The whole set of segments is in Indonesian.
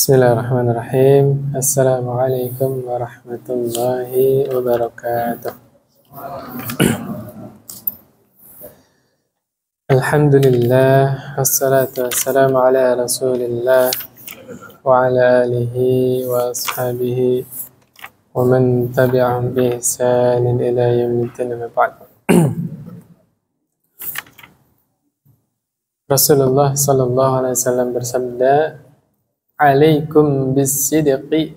Bismillahirrahmanirrahim. Assalamualaikum warahmatullahi wabarakatuh. Alhamdulillah, wassalatu wassalamu ala rasulillah wa ala alihi wa ashabihi wa man tabi'ahum bi ihsanin ila yaumiddin, amma ba'd. Rasulullah sallallahu alaihi wasallam bersabda, "Alaikum bis-sidqi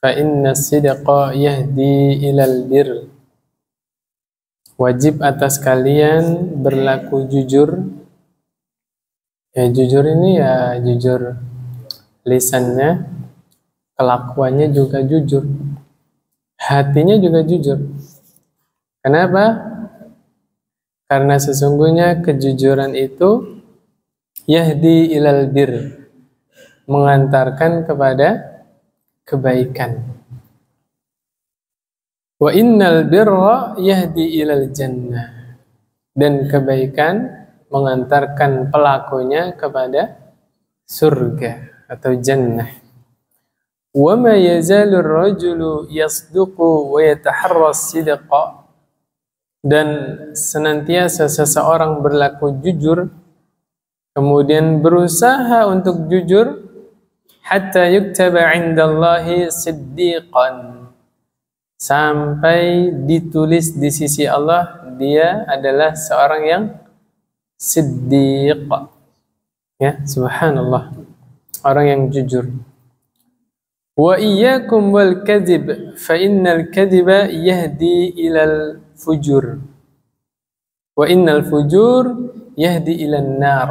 fa inna as-sidqa yahdi ilal birr." Wajib atas kalian berlaku jujur. Ya, jujur ini ya jujur lisannya, kelakuannya juga jujur, hatinya juga jujur. Kenapa? Karena sesungguhnya kejujuran itu yahdi ilal birr, mengantarkan kepada kebaikan. Wa innal birra yahdi ilal jannah, dan kebaikan mengantarkan pelakunya kepada surga atau jannah. Wa ma yazalu ar-rajulu yasduqu wa yataharra as-sidqa, dan senantiasa seseorang berlaku jujur, kemudian berusaha untuk jujur, hatta yuktaba indallahi siddiqan, sampai ditulis di sisi Allah dia adalah seorang yang siddiq. Ya, subhanallah, orang yang jujur. Wa iyyakum wal kadhib fa innal kadhiba yahdi ilal fujur wa innal fujur yahdi ilan nar.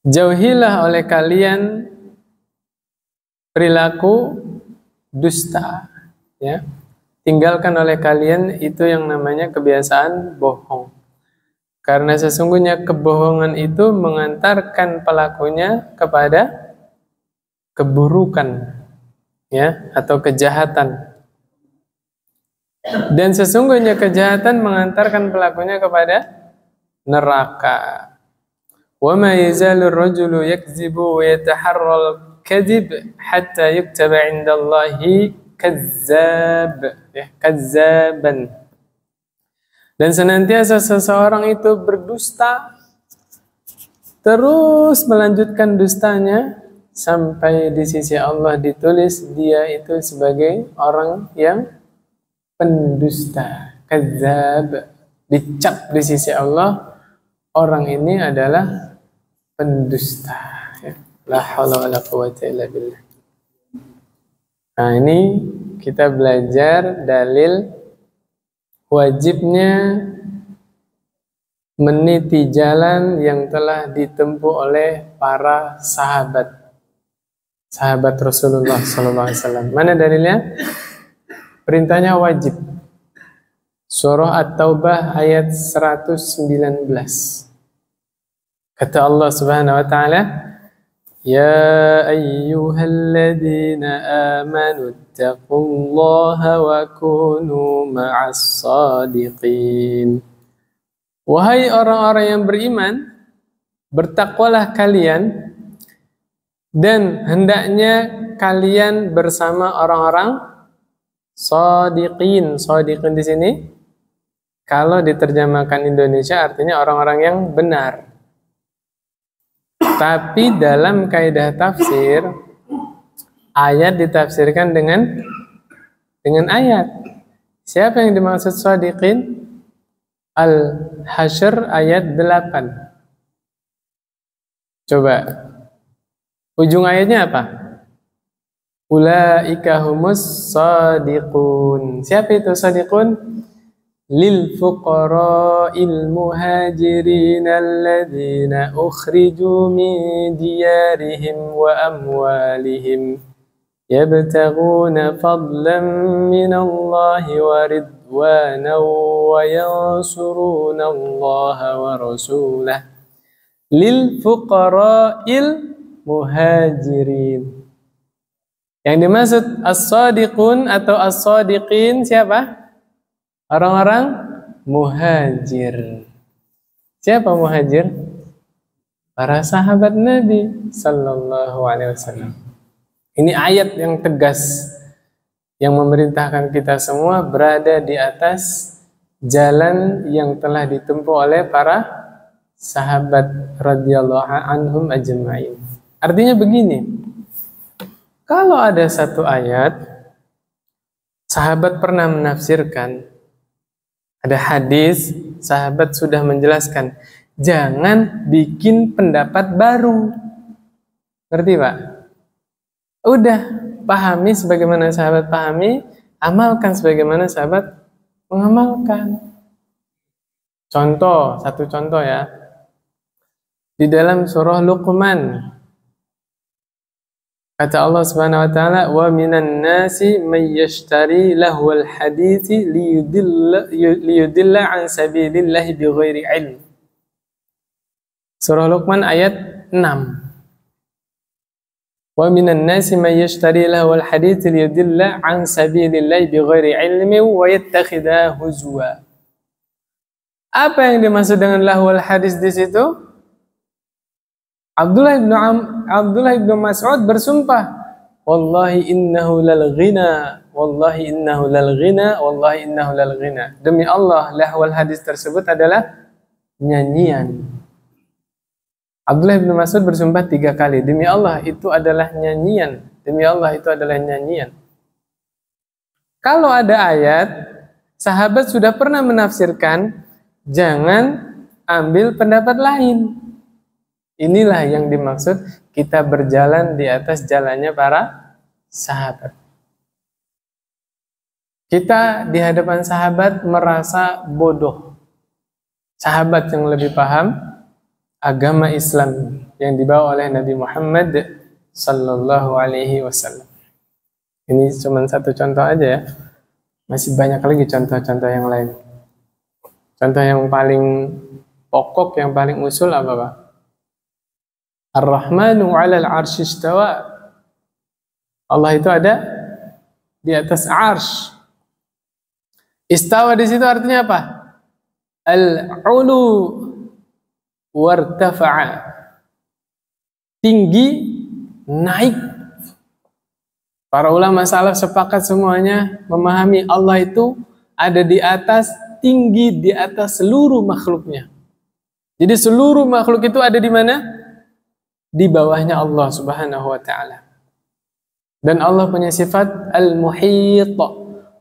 Jauhilah oleh kalian perilaku dusta, ya. Tinggalkan oleh kalian itu yang namanya kebiasaan bohong. Karena sesungguhnya kebohongan itu mengantarkan pelakunya kepada keburukan, ya, atau kejahatan. Dan sesungguhnya kejahatan mengantarkan pelakunya kepada neraka. Wa ma yazalu ar-rajulu yakzibu wa yataharral kadhib hatta yuktaba 'indallahi kazzab, ya, kazzaban. Dan senantiasa seseorang itu berdusta, terus melanjutkan dustanya sampai di sisi Allah ditulis dia itu sebagai orang yang pendusta, kazzab. Dicap di sisi Allah, orang ini adalah pendusta, ya. La haula wala quwwata illa billah. Nah, ini kita belajar dalil wajibnya meniti jalan yang telah ditempuh oleh para sahabat Rasulullah SAW. Mana dalilnya? Perintahnya wajib. Surah At-Taubah ayat 119. Kata Allah Subhanahu wa taala, "Ya ayyuhalladzina amanu taqullaha wa kunu ma'as shadiqin." Wahai orang-orang yang beriman, bertakwalah kalian dan hendaknya kalian bersama orang-orang shadiqin. Shadiqin di sini kalau diterjemahkan Indonesia artinya orang-orang yang benar. Tapi dalam kaidah tafsir, ayat ditafsirkan dengan ayat. Siapa yang dimaksud shadiqin? Al-Hasyr ayat 8. Coba ujung ayatnya apa? Ulaika humus shadiqun. Siapa itu shadiqun? Lil fuqara'il muhajirin alladzina ukhriju min diyarihim wa amwalihim yabtaghuna fadlan minallahi wa ridwanan wa yansuruna Allaha wa rasulahu. Lil fuqara'il muhajirin. Yang dimaksud as-shadiqun atau as-shadiqin siapa? Orang-orang muhajir. Siapa muhajir? para sahabat Nabi sallallahu alaihi wasallam. Ini ayat yang tegas yang memerintahkan kita semua berada di atas jalan yang telah ditempuh oleh para sahabat radhiyallahu anhum ajma'in. Artinya begini, kalau ada satu ayat sahabat pernah menafsirkan, ada hadis sahabat sudah menjelaskan, jangan bikin pendapat baru. Ngerti Pak? Udah, pahami sebagaimana sahabat pahami, amalkan sebagaimana sahabat mengamalkan. Contoh, satu contoh ya. Di dalam surah Luqman, kata Allah Subhanahu wa taala, "Wa minan nasi may yashtari lahwal hadithi liyudilla an sabilillahi bighairi ilm." Surah Luqman ayat 6. Wa minan nasi may yashtari lahwal hadithi liyudilla an sabilillahi bighairi ilmi wa yattakhidha huzwa. Apa yang dimaksud dengan lahwal hadis di situ? Abdullah bin Mas'ud bersumpah, wallahi innahu lal ghina, wallahi innahu lal ghina, wallahi innahu lal ghina. Demi Allah, lahwal hadis tersebut adalah nyanyian. Abdullah bin Mas'ud bersumpah 3 kali, demi Allah itu adalah nyanyian, demi Allah itu adalah nyanyian. Kalau ada ayat, sahabat sudah pernah menafsirkan, jangan ambil pendapat lain. Inilah yang dimaksud kita berjalan di atas jalannya para sahabat. Kita di hadapan sahabat merasa bodoh. Sahabat yang lebih paham agama Islam yang dibawa oleh Nabi Muhammad sallallahu alaihi wasallam. Ini cuma satu contoh aja ya. Masih banyak lagi contoh-contoh yang lain. Contoh yang paling pokok, yang paling usul apa Pak? Ar-Rahmanu 'alal 'arsy istawa. Allah itu ada di atas arsy. Istawa di situ artinya apa? Al-'ulu wartafa'a. Tinggi, naik. Para ulama salaf sepakat semuanya memahami Allah itu ada di atas, tinggi di atas seluruh makhluknya. Jadi seluruh makhluk itu ada di mana? Di bawahnya Allah Subhanahu wa taala. Dan Allah punya sifat al-muhit.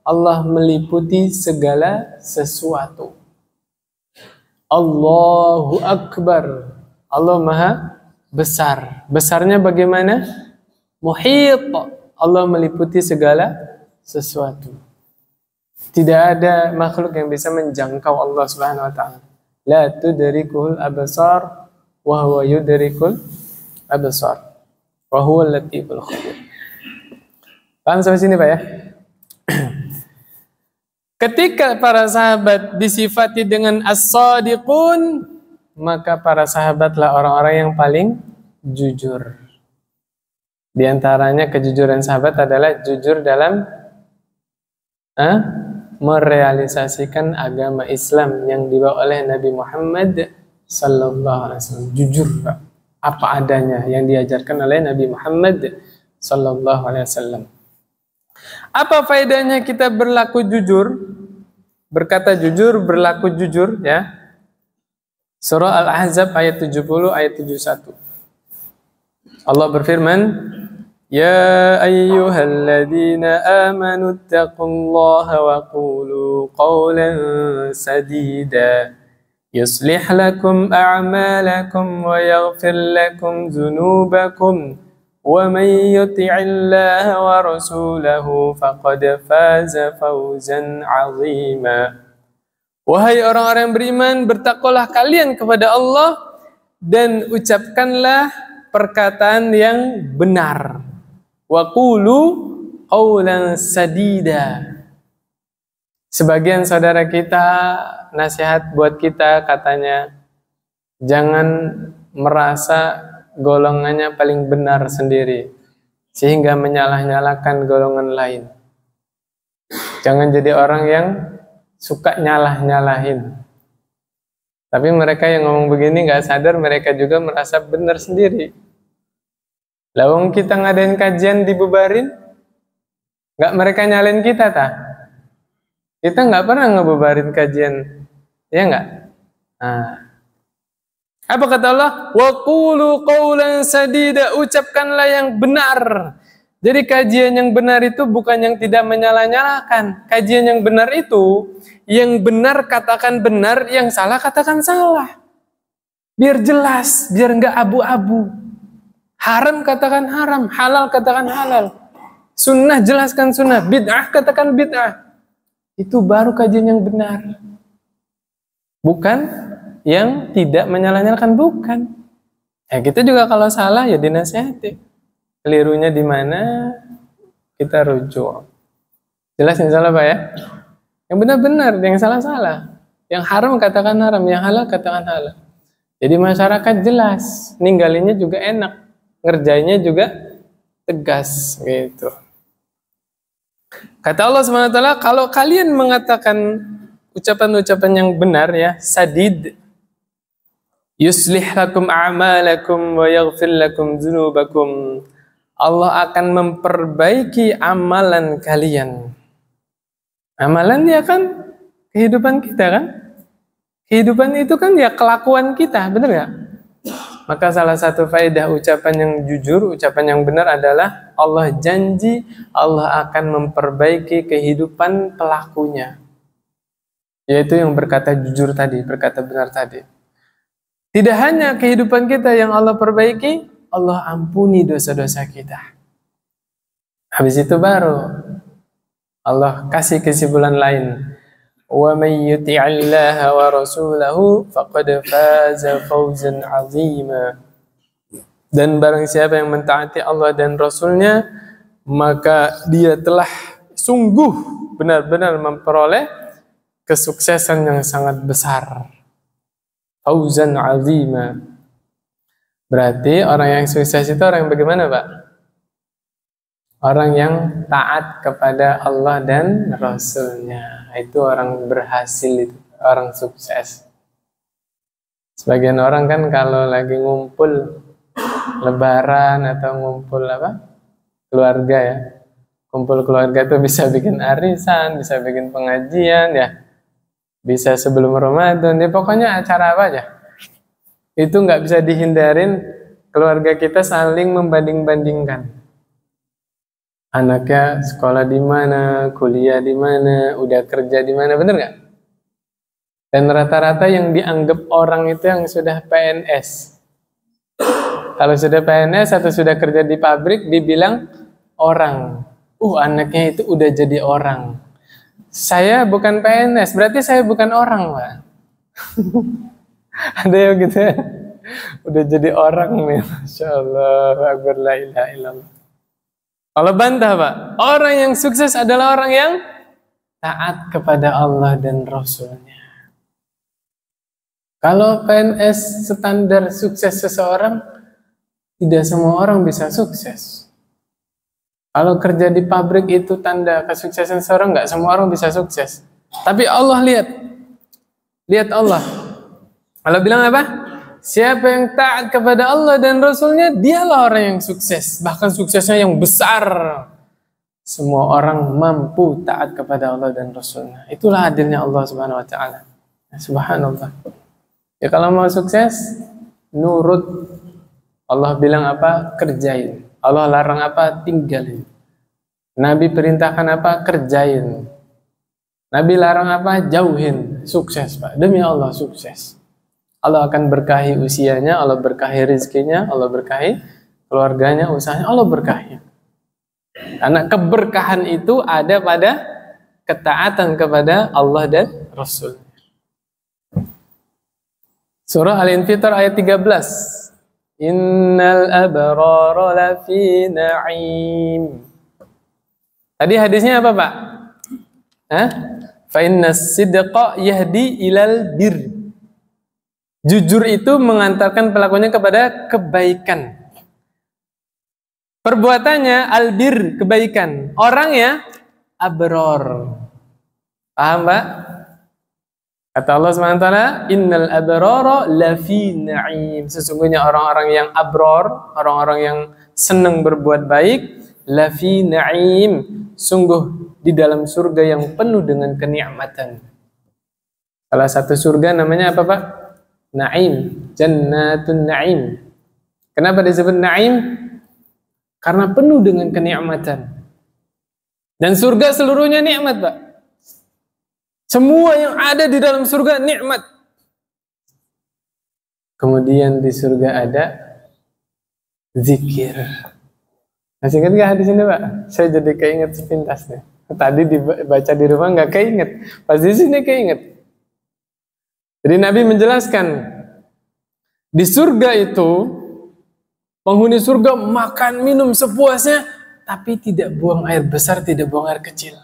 Allah meliputi segala sesuatu. Allahu Akbar. Allah Maha besar. Besarnya bagaimana? Muhit. Allah meliputi segala sesuatu. Tidak ada makhluk yang bisa menjangkau Allah Subhanahu wa taala. La tudrikul absar wa huwa yudrikul absar. Wa huwal latiful khabir. Paham sampai sini Pak ya? Ketika para sahabat disifati dengan as-sadiqun, maka para sahabatlah orang-orang yang paling jujur. Di antaranya kejujuran sahabat adalah jujur dalam merealisasikan agama Islam yang dibawa oleh Nabi Muhammad sallallahu alaihi wasallam. Jujur Pak, apa adanya yang diajarkan oleh Nabi Muhammad sallallahu alaihi wasallam. Apa faedahnya kita berlaku jujur? Berkata jujur, berlaku jujur ya. Surah Al-Ahzab ayat 70 ayat 71. Allah berfirman, Ya ayyuhalladzina amanu taqullaha wa qulu qawlan sadida yuslih lakum a'malakum wa yaghfir lakum dhunubakum wa man yuti'illaha wa rasulahu faqad faza fawzan 'azima. Wahai orang-orang yang beriman, bertakwalah kalian kepada Allah dan ucapkanlah perkataan yang benar. Wa qulu qawlan sadida. Sebagian saudara kita nasihat buat kita katanya, jangan merasa golongannya paling benar sendiri sehingga menyalah-nyalahkan golongan lain. Jangan jadi orang yang suka nyalah-nyalahin. Tapi mereka yang ngomong begini nggak sadar mereka juga merasa benar sendiri. Lawang kita ngadain kajian dibubarin, nggak mereka nyalin kita ta? Kita nggak pernah ngebubarin kajian, ya nggak? Nah, apa kata Allah? Wa qulu qawlan sadida, ucapkanlah yang benar. Jadi kajian yang benar itu bukan yang tidak menyalah-nyalahkan. Kajian yang benar itu, yang benar katakan benar, yang salah katakan salah. Biar jelas, biar nggak abu-abu. Haram katakan haram, halal katakan halal. Sunnah jelaskan sunnah, bid'ah katakan bid'ah. Itu baru kajian yang benar. Bukan yang tidak menyalah-nyalahkan, bukan. Ya kita juga kalau salah ya dinasihati. Kelirunya di mana kita rujuk. Jelas yang salah Pak ya? Yang benar-benar, yang salah-salah. Yang haram katakan haram, yang halal katakan halal. Jadi masyarakat jelas, ninggalinnya juga enak, ngerjainnya juga tegas gitu. Kata Allah SWT, kalau kalian mengatakan ucapan-ucapan yang benar ya, sadid, yuslih lakum a'malakum wa yaghfir lakum dzunubakum. Allah akan memperbaiki amalan kalian. Amalan ya kan kehidupan kita kan? Kehidupan itu kan ya kelakuan kita, benar nggak? Maka salah satu faedah ucapan yang jujur, ucapan yang benar adalah Allah janji Allah akan memperbaiki kehidupan pelakunya. Yaitu yang berkata jujur tadi, berkata benar tadi. Tidak hanya kehidupan kita yang Allah perbaiki, Allah ampuni dosa-dosa kita. Habis itu baru Allah kasih kesimpulan lain. Wa may yuti'illaha wa rasulahu faqad faza fawzan 'azima. Dan barang siapa yang mentaati Allah dan Rasulnya, maka dia telah sungguh benar-benar memperoleh kesuksesan yang sangat besar. Fawzan 'azima. Berarti orang yang sukses itu orang yang bagaimana, Pak? Orang yang taat kepada Allah dan Rasulnya. Itu orang berhasil, itu orang sukses. Sebagian orang kan kalau lagi ngumpul lebaran atau ngumpul keluarga ya, kumpul keluarga itu bisa bikin arisan, bisa bikin pengajian ya, bisa sebelum Ramadan ya, pokoknya acara apa aja itu nggak bisa dihindarin keluarga kita saling membanding-bandingkan. Anaknya sekolah di mana, kuliah di mana, udah kerja di mana, bener nggak? Dan rata-rata yang dianggap orang itu yang sudah PNS. Kalau sudah PNS atau sudah kerja di pabrik, dibilang orang. Anaknya itu udah jadi orang. Saya bukan PNS, berarti saya bukan orang, Pak. Ada yang gitu ya? Udah jadi orang nih, Masya Allah, akbar la ilaha illallah. Kalau bantah Pak, orang yang sukses adalah orang yang taat kepada Allah dan Rasulnya. Kalau PNS standar sukses seseorang, tidak semua orang bisa sukses. Kalau kerja di pabrik itu tanda kesuksesan seseorang, nggak semua orang bisa sukses. Tapi Allah lihat Allah. Allah bilang apa? Siapa yang taat kepada Allah dan Rasulnya, dialah orang yang sukses. Bahkan suksesnya yang besar. Semua orang mampu taat kepada Allah dan Rasulnya. Itulah adilnya Allah Subhanahu Wa Taala. Subhanallah. Ya kalau mau sukses, nurut. Allah bilang apa? Kerjain. Allah larang apa? Tinggalin. Nabi perintahkan apa? Kerjain. Nabi larang apa? Jauhin. Sukses Pak. Demi Allah sukses. Allah akan berkahi usianya, Allah berkahi rezekinya, Allah berkahi keluarganya, usahanya, Allah berkahi. Karena keberkahan itu ada pada ketaatan kepada Allah dan Rasul. Surah Al-Infitar ayat 13. Innal abrara lafi na'im. Tadi hadisnya apa, Pak? Fa innas sidqa yahdi ilal bir. Jujur itu mengantarkan pelakunya kepada kebaikan. Perbuatannya albir, kebaikan. Orangnya abror. Paham, Pak? Kata Allah SWT, innal abrara lafi na'im. Sesungguhnya orang-orang yang abror, orang-orang yang senang berbuat baik, lafi na'im, sungguh di dalam surga yang penuh dengan kenikmatan. Salah satu surga namanya apa, Pak? Na'im, Jannatun Na'im. Kenapa disebut Na'im? Karena penuh dengan kenikmatan. Dan surga seluruhnya nikmat, Pak. Semua yang ada di dalam surga nikmat. Kemudian di surga ada zikir. Masih ingat nggak hadis ini, Pak? Saya jadi keinget sepintas nih. Tadi dibaca di rumah nggak keinget, pas di sini keinget. Jadi Nabi menjelaskan di surga itu penghuni surga makan minum sepuasnya, tapi tidak buang air besar, tidak buang air kecil.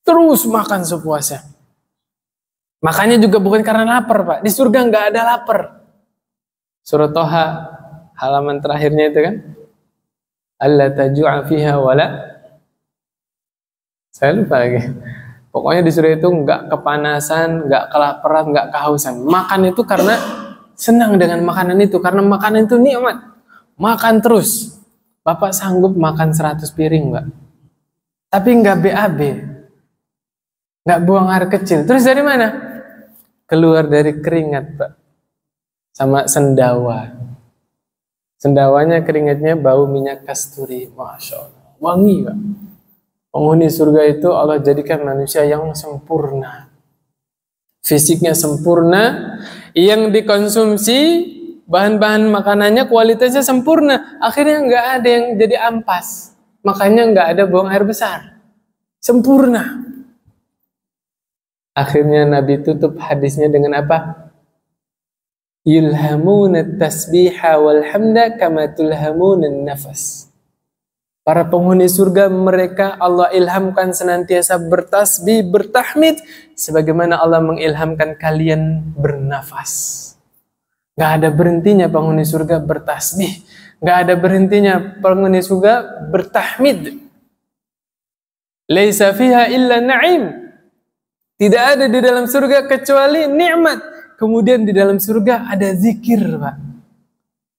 Terus makan sepuasnya. Makanya juga bukan karena lapar, Pak. Di surga nggak ada lapar. Surah Toha halaman terakhirnya itu kan, alla taju'a fiha wala, saya lupa lagi. Pokoknya di surga itu nggak kepanasan, nggak kelaparan, nggak kehausan. Makan itu karena senang dengan makanan itu, karena makanan itu nikmat. Makan terus. Bapak sanggup makan 100 piring, Mbak. Tapi nggak BAB. Nggak buang air kecil. Terus dari mana? Keluar dari keringat, Pak. Sama sendawa. Sendawanya keringatnya bau minyak kasturi. Masya Allah. Wangi, Pak. Penghuni surga itu Allah jadikan manusia yang sempurna. Fisiknya sempurna. Yang dikonsumsi bahan-bahan makanannya kualitasnya sempurna. Akhirnya nggak ada yang jadi ampas. Makanya nggak ada buang air besar. Sempurna. Akhirnya Nabi tutup hadisnya dengan apa? Yulhamuna tasbiha wal hamda kama tulhamuna nafas. Para penghuni surga mereka Allah ilhamkan senantiasa bertasbih, bertahmid sebagaimana Allah mengilhamkan kalian bernafas. Gak ada berhentinya penghuni surga bertasbih, gak ada berhentinya penghuni surga bertahmid. Laisa fiha illa na'im. Tidak ada di dalam surga kecuali nikmat. Kemudian di dalam surga ada zikir, Pak.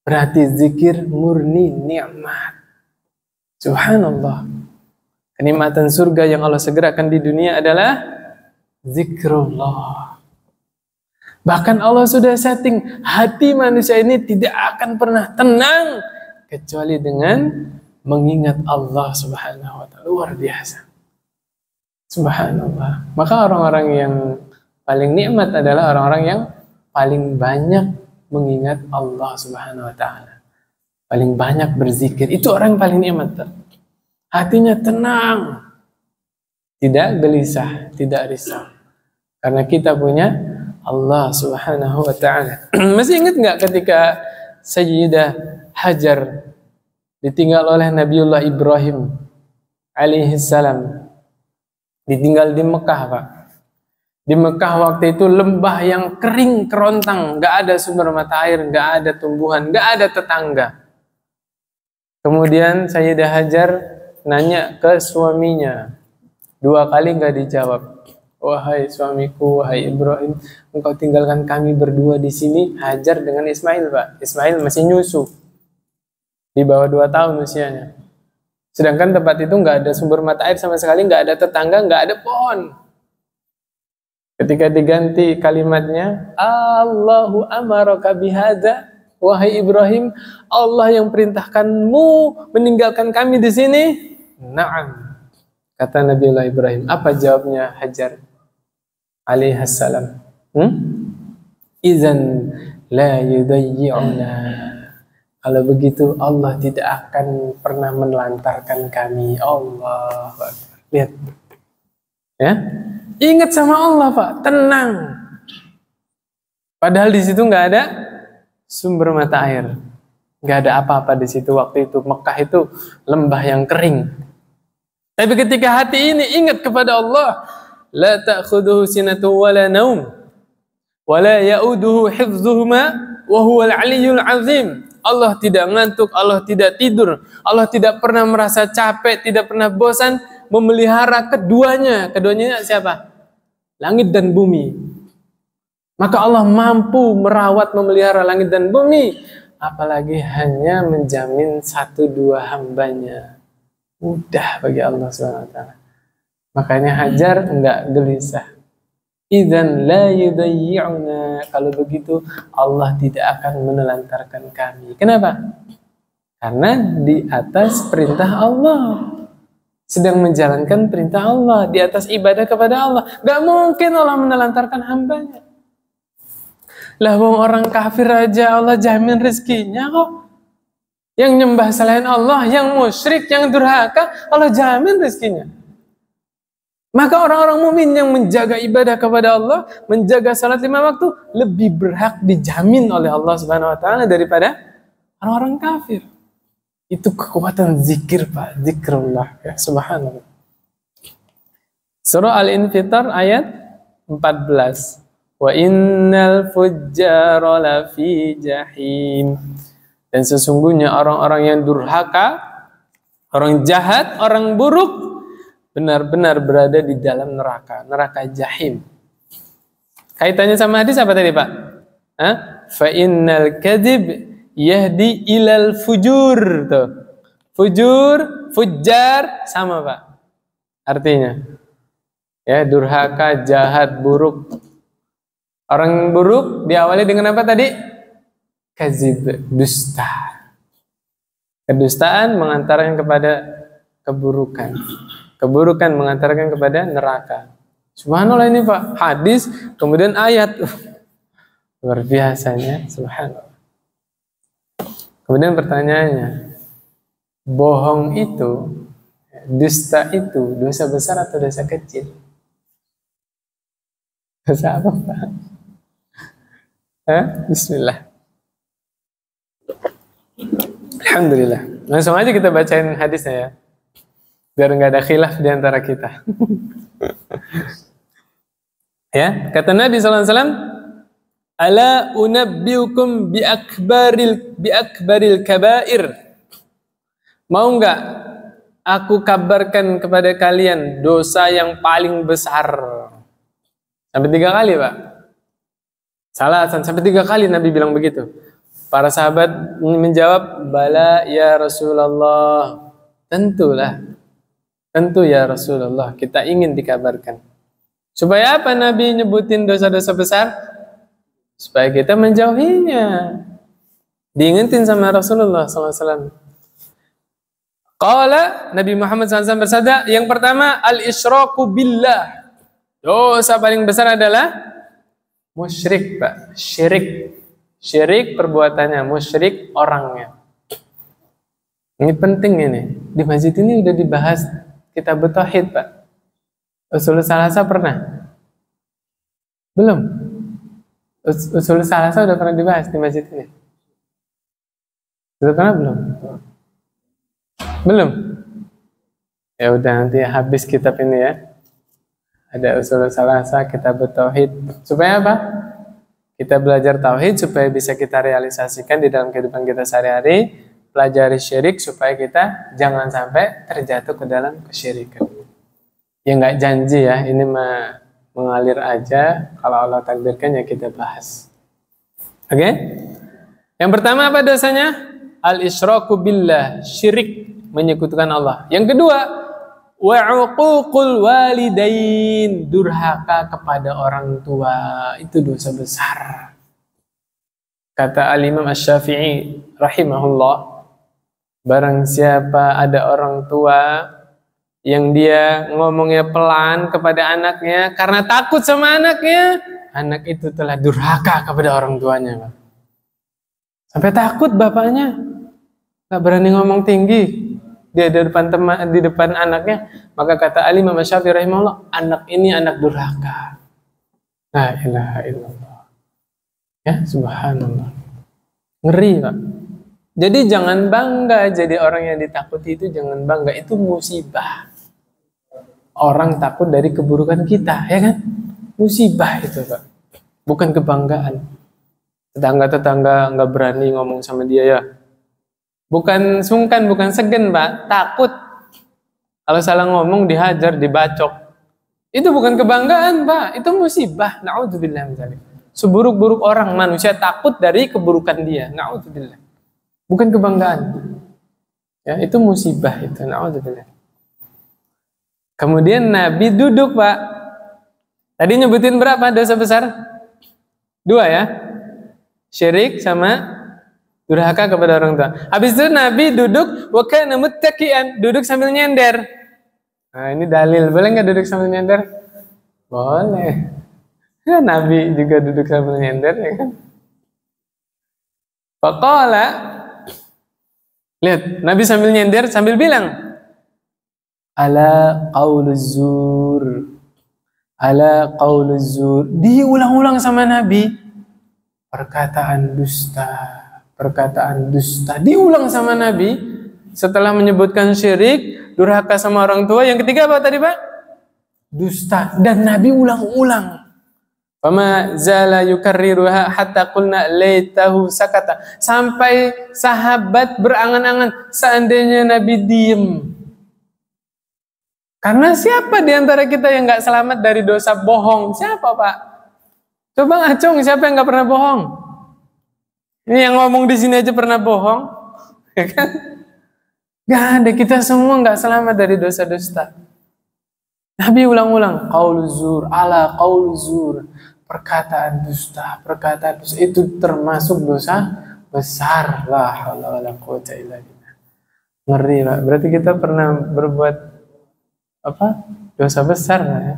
Berarti zikir murni nikmat. Subhanallah. Kenikmatan surga yang Allah segerakan di dunia adalah zikrullah. Bahkan Allah sudah setting hati manusia ini tidak akan pernah tenang kecuali dengan mengingat Allah Subhanahu wa ta'ala. Luar biasa. Subhanallah. Maka orang-orang yang paling nikmat adalah orang-orang yang paling banyak mengingat Allah Subhanahu wa ta'ala. Paling banyak berzikir. Itu orang yang paling nikmat. Hatinya tenang. Tidak gelisah, tidak risau. Karena kita punya Allah Subhanahu wa ta'ala. Masih ingat nggak ketika Sayyidah Hajar ditinggal oleh Nabiullah Ibrahim alaihi salam? Ditinggal di Mekah, Pak. Di Mekah waktu itu lembah yang kering kerontang, nggak ada sumber mata air, nggak ada tumbuhan, nggak ada tetangga. Kemudian Sayyidah Hajar nanya ke suaminya, 2 kali nggak dijawab. Wahai suamiku, wahai Ibrahim, engkau tinggalkan kami berdua di sini. Hajar dengan Ismail, Pak. Ismail masih nyusu, di bawah 2 tahun usianya. Sedangkan tempat itu nggak ada sumber mata air sama sekali, nggak ada tetangga, nggak ada pohon. Ketika diganti kalimatnya, Allahu amaraka bihadza, wahai Ibrahim, Allah yang perintahkanmu meninggalkan kami di sini. Naam, kata Nabiullah Ibrahim. Apa jawabnya Hajar alaihissalam? Izan la yudayyi'una. Kalau begitu Allah tidak akan pernah menelantarkan kami. Allah, lihat, ya, ingat sama Allah, Pak, tenang. Padahal di situ nggak ada sumber mata air, nggak ada apa-apa di situ waktu itu. Mekah itu lembah yang kering. Tapi ketika hati ini ingat kepada Allah, la ta'khudhuhu sinatu wala naum, wala ya'uduhu hifdzuhuma wa huwal 'aliyyul 'azim. Allah tidak ngantuk, Allah tidak tidur, Allah tidak pernah merasa capek, tidak pernah bosan memelihara keduanya. Keduanya siapa? Langit dan bumi. Maka Allah mampu merawat, memelihara langit dan bumi. Apalagi hanya menjamin 1-2 hambanya. Mudah bagi Allah SWT. Makanya Hajar enggak gelisah. Idzan la yudayyi'una. Kalau begitu Allah tidak akan menelantarkan kami. Kenapa? Karena di atas perintah Allah. Sedang menjalankan perintah Allah. Di atas ibadah kepada Allah. Gak mungkin Allah menelantarkan hambanya. Lah wong orang kafir aja Allah jamin rezekinya kok. Yang nyembah selain Allah, yang musyrik, yang durhaka, Allah jamin rezekinya. Maka orang-orang mukmin yang menjaga ibadah kepada Allah, menjaga salat 5 waktu, lebih berhak dijamin oleh Allah Subhanahu wa taala daripada orang-orang kafir. Itu kekuatan zikir, Pak, zikrullah ya, subhanallah. Surah Al-Infitar ayat 14. Wa innal fujjara lafi jahim. Dan sesungguhnya orang-orang yang durhaka, orang jahat, orang buruk benar-benar berada di dalam neraka, neraka jahim. Kaitannya sama hadis apa tadi, Pak? Fa innal kadzib yahdi ilal fujur. Tuh. Fujur, fujjar sama, Pak. Artinya ya, durhaka, jahat, buruk. Orang buruk diawali dengan apa tadi? Kadzib, dusta. Kedustaan mengantarkan kepada keburukan. Keburukan mengantarkan kepada neraka. Subhanallah ini, Pak. Hadis, kemudian ayat. Luar biasanya, subhanallah. Kemudian pertanyaannya, bohong itu, dusta itu, dosa besar atau dosa kecil? Dosa apa, Pak? Bismillah. Alhamdulillah. Langsung aja kita bacain hadisnya ya. Biar nggak ada khilaf di antara kita. Ya, kata Nabi SAW, ala unabbiukum bi akbaril kabair. Mau nggak aku kabarkan kepada kalian dosa yang paling besar? Sampai 3 kali, Pak. Sampai 3 kali Nabi bilang begitu. Para sahabat menjawab, bala ya Rasulullah. Tentulah. Tentu ya Rasulullah, kita ingin dikabarkan. Supaya apa Nabi nyebutin dosa-dosa besar? Supaya kita menjauhinya. Diingetin sama Rasulullah SAW. Qala, Nabi Muhammad SAW bersabda, yang pertama, al-isyraku billah. Dosa paling besar adalah musyrik, Pak. Syirik. Syirik perbuatannya, musyrik orangnya. Ini penting ini. Di masjid ini udah dibahas kitab tauhid, Pak. Usul salasa pernah? Belum? Usul salasa udah pernah dibahas di masjid ini? Sudah pernah belum? Belum? Ya udah, nanti habis kitab ini ya. Ada usul salasa, kitab tauhid. Supaya apa? Kita belajar tauhid supaya bisa kita realisasikan di dalam kehidupan kita sehari-hari. Pelajari syirik supaya kita jangan sampai terjatuh ke dalam kesyirikan. Ya nggak janji ya, ini mah mengalir aja. Kalau Allah takdirkan ya kita bahas. Oke? Yang pertama apa dosanya? Al-isyraku billah, syirik, menyekutukan Allah. Yang kedua, wa'uququl walidain, durhaka kepada orang tua, itu dosa besar. Kata Al-Imam Asy-Syafi'i rahimahullah, barang siapa ada orang tua yang dia ngomongnya pelan kepada anaknya karena takut sama anaknya, anak itu telah durhaka kepada orang tuanya. Sampai takut bapaknya, gak berani ngomong tinggi dia di depan teman, di depan anaknya. Maka kata Al-Imam Asy-Syafi'i rahimahullah, anak ini anak durhaka. La ilaha illallah. Ya, subhanallah. Ngeri, Pak. Jadi jangan bangga jadi orang yang ditakuti, itu jangan bangga, itu musibah. Orang takut dari keburukan kita, ya kan? Musibah itu, Pak. Bukan kebanggaan. Tetangga-tetangga nggak berani ngomong sama dia ya. Bukan sungkan, bukan segan, Pak. Takut. Kalau salah ngomong dihajar, dibacok. Itu bukan kebanggaan, Pak. Itu musibah. Na'udzubillah min dzalik. Seburuk-buruk orang manusia takut dari keburukan dia. Na'udzubillah. Bukan kebanggaan. Ya, itu musibah itu. Na'udzubillah. Kemudian Nabi duduk, Pak. Tadi nyebutin berapa dosa besar? 2 ya. Syirik sama durhaka kepada orang tua. Habis itu Nabi duduk wa kana muttaqian, duduk sambil nyender. Nah, ini dalil. Boleh nggak duduk sambil nyender? Boleh. Ya, Nabi juga duduk sambil nyender, ya kan? Faqala, lihat, Nabi sambil nyender sambil bilang, ala qauluz zur, ala qauluz zur. Diulang-ulang sama Nabi, perkataan dusta, perkataan dusta. Diulang sama Nabi setelah menyebutkan syirik, durhaka sama orang tua. Yang ketiga apa tadi, Pak? Dusta. Dan Nabi ulang-ulang. Fama zala yukarriruha hatta qulna laitahu sakata. Sampai sahabat berangan-angan seandainya Nabi diem. Karena siapa di antara kita yang nggak selamat dari dosa bohong? Siapa, Pak? Coba ngacung, siapa yang nggak pernah bohong? Ini yang ngomong di sini aja pernah bohong, ya kan? Gak ada, kita semua nggak selamat dari dosa-dosa. Nabi ulang-ulang, qauluz zur, ala qauluz zur, perkataan dusta, perkataan dusta itu termasuk dosa besar. La haula wala quwwata illa billah. Ngeri, Pak. Berarti kita pernah berbuat apa? Dosa besar, ya.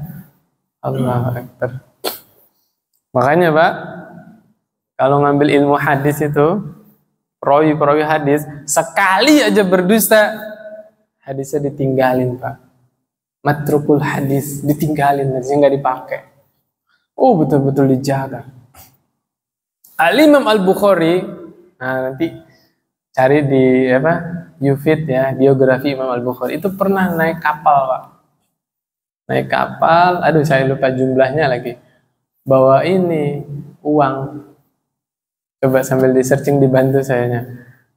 Allahu akbar. Makanya, Pak, kalau ngambil ilmu hadis itu, perawi hadis, sekali aja berdusta, hadisnya ditinggalin, Pak. Matrukul hadis, ditinggalin, hadisnya nggak dipakai. Oh, betul-betul dijaga. Al-Imam Al-Bukhari, nah nanti cari di apa, Yufid ya, biografi Imam Al-Bukhari, itu pernah naik kapal, Pak. Naik kapal, aduh saya lupa jumlahnya lagi. Bawa ini, uang. Coba sambil di searching dibantu sayanya.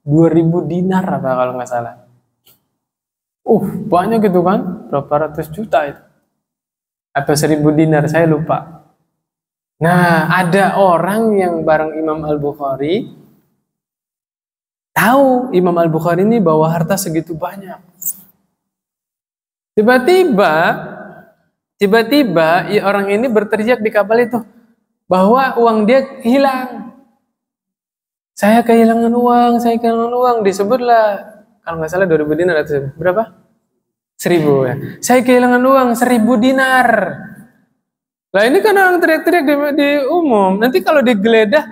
2.000 dinar apa kalau nggak salah. Banyak gitu kan? Berapa ratus juta itu. Atau 1.000 dinar, saya lupa. Nah, ada orang yang bareng Imam Al-Bukhari, tahu Imam Al-Bukhari ini bawa harta segitu banyak. Tiba-tiba orang ini berteriak di kapal itu bahwa uang dia hilang. Saya kehilangan uang, disebutlah kalau nggak salah 2.000 dinar atau berapa? 1.000 ya. Saya kehilangan uang 1.000 dinar. Lah ini kan orang teriak-teriak di umum. Nanti kalau digeledah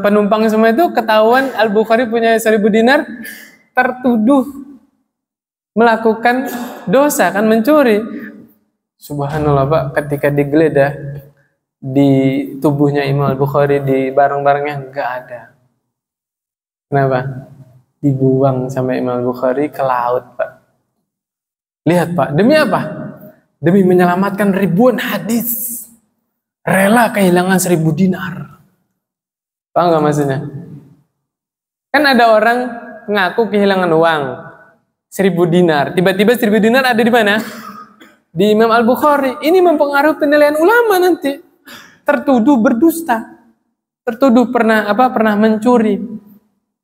penumpang semua itu ketahuan Al-Bukhari punya 1.000 dinar, tertuduh melakukan dosa, kan, mencuri. Subhanallah, Pak, ketika digeledah di tubuhnya Imam Al-Bukhari, di barang-barangnya nggak ada. Kenapa? Dibuang sama Imam Al-Bukhari ke laut, Pak. Lihat, Pak, demi apa? Demi menyelamatkan ribuan hadis. Rela kehilangan 1.000 dinar. Paham nggak maksudnya? Kan ada orang ngaku kehilangan uang 1.000 dinar. Tiba-tiba 1.000 dinar ada di mana? Di Imam Al-Bukhari. Ini mempengaruhi penilaian ulama nanti. Tertuduh berdusta. Tertuduh pernah mencuri.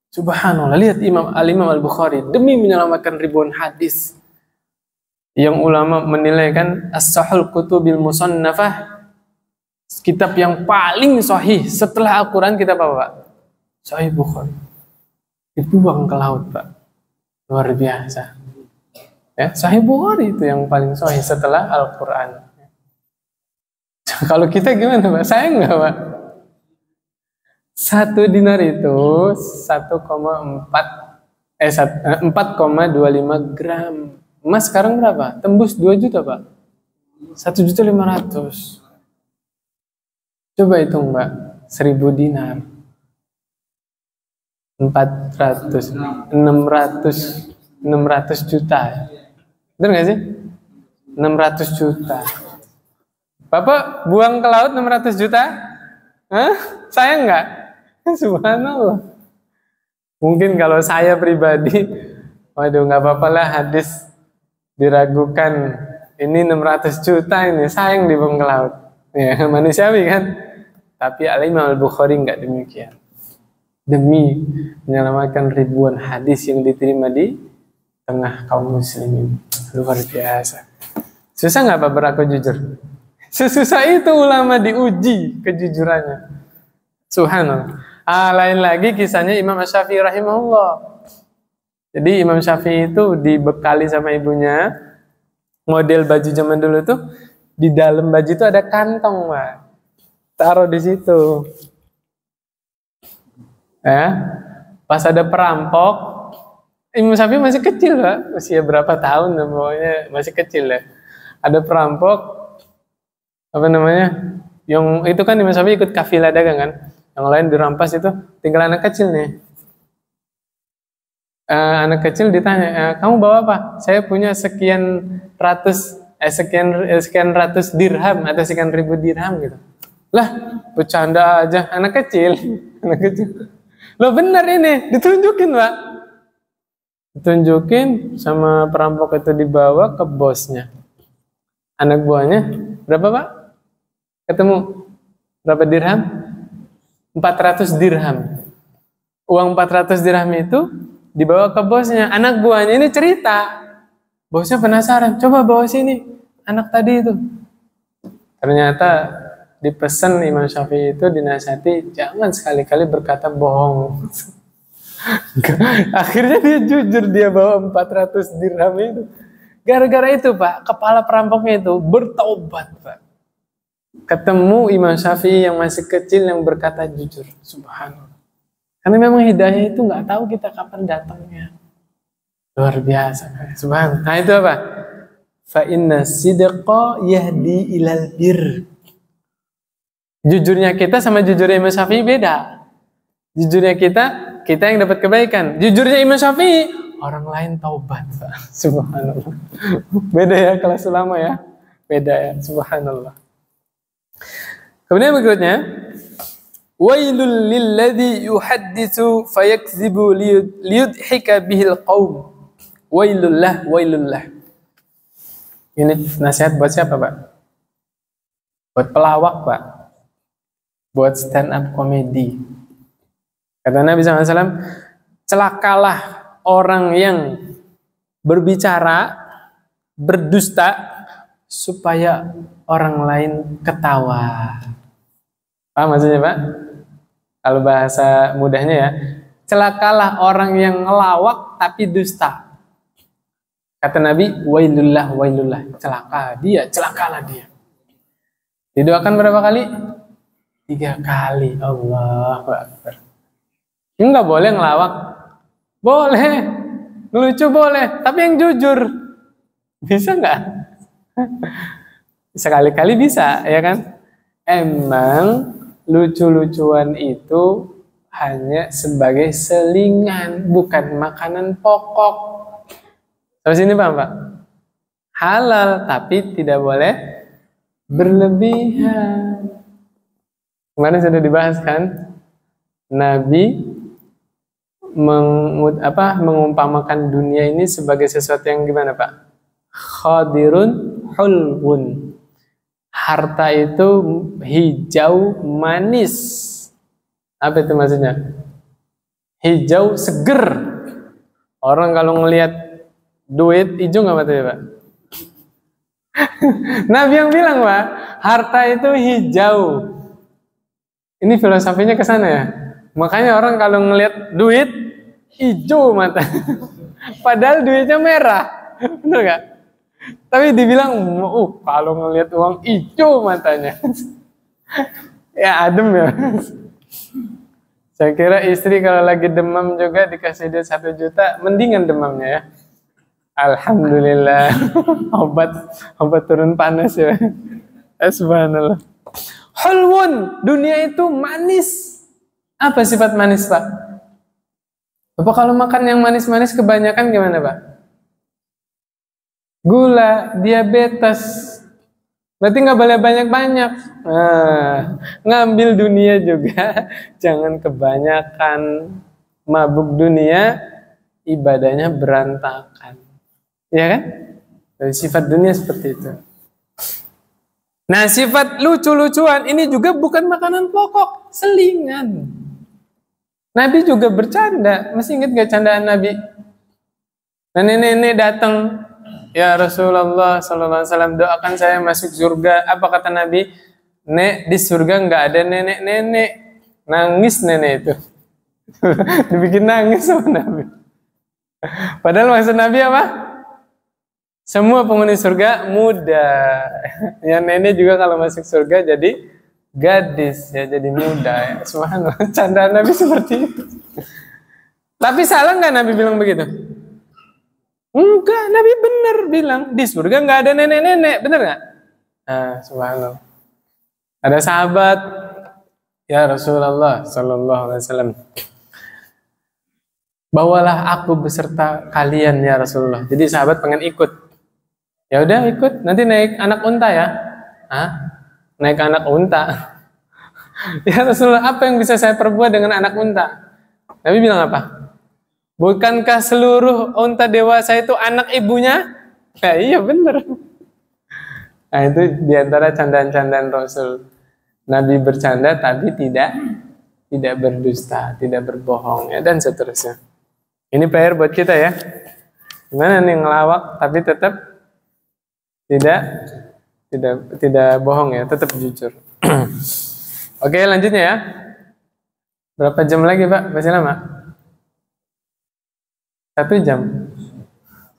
Subhanallah, lihat Imam Al-Bukhari demi menyelamatkan ribuan hadis. Yang ulama menilai kan as-sahul kutubil musannafah, kitab yang paling sahih setelah Al-Quran, kitab apa, Pak? Sahih Bukhari. Dibuang ke laut, Pak. Luar biasa. Ya, Sahih Bukhari itu yang paling sahih setelah Al-Quran. Kalau kita gimana, Pak? Sayang nggak, Pak? 1 dinar itu 4,25 gram. Emas sekarang berapa? Tembus 2 juta, Pak. 1.500.000. Coba hitung, Mbak. 1.000 dinar. 600 juta. Betul nggak sih? 600 juta. Bapak buang ke laut 600 juta? Hah? Sayang nggak? Subhanallah. Mungkin kalau saya pribadi, waduh, nggak apa-apa lah, hadis diragukan. Ini 600 juta ini, sayang dibuang ke laut. Ya, manusiawi kan. Tapi Al-Imam Al-Bukhari nggak demikian. Demi menyelamatkan ribuan hadis yang diterima di tengah kaum muslimin. Luar biasa. Susah nggak Pak berlaku jujur? Sesusah itu ulama diuji kejujurannya. Subhanallah. Lain lagi kisahnya Imam Syafi'i rahimahullah. Jadi Imam Syafi'i itu dibekali sama ibunya, model baju zaman dulu tuh di dalam baju itu ada kantong, Pak. Taruh di situ. Ya. Pas ada perampok, Imam Syafi'i masih kecil, Pak. Usia berapa tahun pokoknya masih kecil ya. Ada perampok apa namanya? Yang itu kan Imam Syafi'i ikut kafilah dagang kan? Yang lain dirampas itu, tinggal anak kecil nih. Anak kecil ditanya, kamu bawa apa? Saya punya sekian ratus dirham atau sekian ribu dirham gitu. Lah, bercanda aja, anak kecil, anak kecil. Loh benar ini, ditunjukin Pak. Ditunjukin sama perampok itu dibawa ke bosnya. Anak buahnya, berapa Pak? Ketemu, berapa dirham? 400 dirham. Uang 400 dirham itu dibawa ke bosnya. Anak buahnya ini cerita. Bosnya penasaran, coba bawa sini anak tadi itu. Ternyata dipesan Imam Syafi'i itu dinasihati, jangan sekali-kali berkata bohong. Akhirnya dia jujur, dia bawa 400 dirham itu. Gara-gara itu Pak, kepala perampoknya itu bertaubat Pak. Ketemu Imam Syafi'i yang masih kecil yang berkata jujur. Subhanallah. Karena memang hidayah itu nggak tahu kita kapan datangnya. Luar biasa. Subhanallah. Nah itu apa? Fa inna sidqa yahdi ilal bir. Jujurnya kita sama jujurnya Imam Syafi'i beda. Jujurnya kita yang dapat kebaikan. Jujurnya Imam Syafi'i, orang lain taubat. Subhanallah. Beda ya kelas ulama ya. Beda ya. Subhanallah. Kemudian berikutnya, wailul lilladzi yuhadditsu fayakdzibu liyudhika bihil qaum. Wailullah, wailullah. Ini nasihat buat siapa, Pak? Buat pelawak, Pak. Buat stand up comedy. Kata Nabi SAW, celakalah orang yang berbicara, berdusta, supaya orang lain ketawa. Paham maksudnya Pak? Kalau bahasa mudahnya ya, celakalah orang yang ngelawak tapi dusta. Kata Nabi, wailullah, wailullah, celakalah dia. Didoakan berapa kali? 3 kali. Allahu Akbar. Enggak boleh ngelawak. Boleh. Ngelucu boleh, tapi yang jujur. Bisa nggak? Sekali-kali bisa, ya kan? Emang lucu-lucuan itu hanya sebagai selingan, bukan makanan pokok. Sampai sini paham Pak? Halal, tapi tidak boleh berlebihan. Kemarin sudah dibahas kan? Nabi mengumpamakan dunia ini sebagai sesuatu yang gimana Pak? Khadirun hulwun. Harta itu hijau manis. Apa itu maksudnya? Hijau seger. Orang kalau ngelihat duit hijau nggak matanya Pak? Nabi yang bilang Pak, harta itu hijau. Ini filosofinya ke sana ya. Makanya orang kalau ngelihat duit hijau mata. Padahal duitnya merah. Benar nggak? Tapi dibilang, kalau ngelihat uang hijau matanya. Ya adem ya. Saya kira istri kalau lagi demam juga dikasih dia 1 juta, mendingan demamnya ya. Alhamdulillah. obat turun panas ya. Subhanallah. Hulwun, dunia itu manis. Apa sifat manis Pak? Bapak kalau makan yang manis-manis kebanyakan gimana Pak? Gula, diabetes. Berarti nggak boleh banyak-banyak. Ngambil dunia juga. Jangan kebanyakan mabuk dunia, ibadahnya berantakan. Ya kan? Dari sifat dunia seperti itu. Nah, sifat lucu-lucuan ini juga bukan makanan pokok, selingan. Nabi juga bercanda. Masih ingat gak candaan Nabi? Nah, nenek-nenek datang, ya Rasulullah Sallallahu Alaihi Wasallam, doakan saya masuk surga. Apa kata Nabi? Nek, di surga nggak ada nenek-nenek. Nangis nenek itu. Dibikin nangis sama Nabi. Padahal maksud Nabi apa? Semua penghuni surga muda. Yang nenek juga kalau masuk surga jadi gadis, ya jadi muda. Ya. Subhanallah, candaan Nabi seperti itu. Tapi salah nggak Nabi bilang begitu? Enggak, Nabi benar bilang di surga nggak ada nenek-nenek, benar nggak? Nah, subhanallah. Ada sahabat, ya Rasulullah Sallallahu Alaihi Wasallam, bawalah aku beserta kalian ya Rasulullah. Jadi sahabat pengen ikut. Ya udah ikut, nanti naik anak unta ya. Hah? Naik anak unta. Ya Rasulullah, apa yang bisa saya perbuat dengan anak unta? Nabi bilang apa? Bukankah seluruh unta dewasa itu anak ibunya? Nah, iya benar. Nah, itu diantara candaan-candaan Rasul. Nabi bercanda tapi tidak berdusta, tidak berbohong, ya, dan seterusnya. Ini PR buat kita ya. Gimana nih ngelawak tapi tetap tidak bohong ya, tetap jujur. Oke, lanjutnya ya. Berapa jam lagi Pak? Masih lama? 1 jam.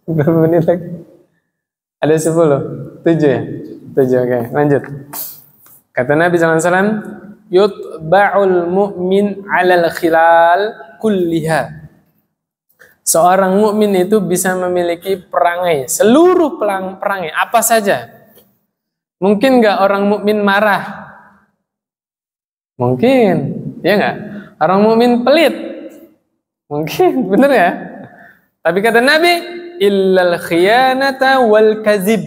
Berapa menit lagi? Ada 10, 7 ya? 7, oke, lanjut. Kata Nabi SAW, yutba'ul mu'min 'alal khilal kulliha. Seorang mukmin itu bisa memiliki perangai, seluruh perangai, apa saja. Mungkin nggak orang mukmin marah? Mungkin, ya nggak? Orang mukmin pelit? Mungkin, bener ya? Tapi kata Nabi, illal khiyanata wal kazib.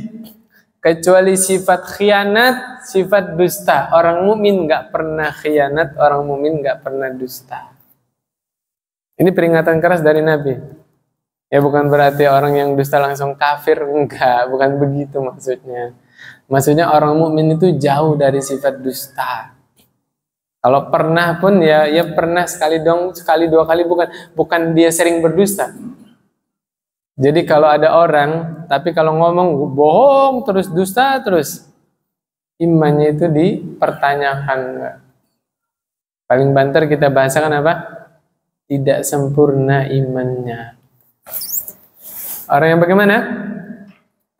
Kecuali sifat khianat, sifat dusta. Orang mukmin nggak pernah khianat, orang mukmin nggak pernah dusta. Ini peringatan keras dari Nabi. Ya bukan berarti orang yang dusta langsung kafir, enggak, bukan begitu maksudnya. Maksudnya orang mukmin itu jauh dari sifat dusta. Kalau pernah pun ya pernah sekali dong, sekali dua kali, bukan dia sering berdusta. Jadi kalau ada orang, tapi kalau ngomong bohong terus, dusta terus, imannya itu dipertanyakan. Paling banter kita bahasakan apa? Tidak sempurna imannya. Orang yang bagaimana?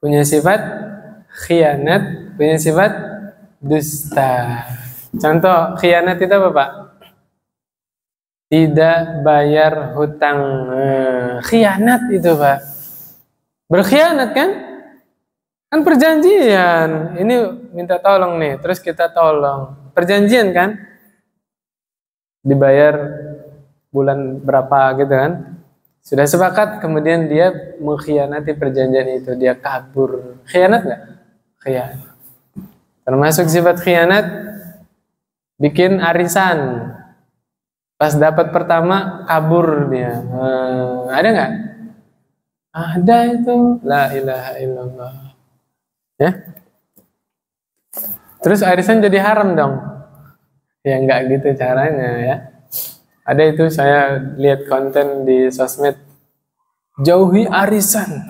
Punya sifat khianat, punya sifat dusta. Contoh khianat itu apa Pak? Tidak bayar hutang. Khianat itu Pak. Berkhianat kan? Kan perjanjian. Ini minta tolong nih, terus kita tolong. Perjanjian kan? Dibayar bulan berapa gitu kan, sudah sepakat, kemudian dia mengkhianati perjanjian itu, dia kabur. Khianat nggak? Khianat. Termasuk sifat khianat, bikin arisan, pas dapat pertama kabur dia. Ada nggak? Ada itu. La ilaha illallah. Ya. Terus arisan jadi haram dong? Ya nggak gitu caranya ya. Ada itu, saya lihat konten di sosmed, jauhi arisan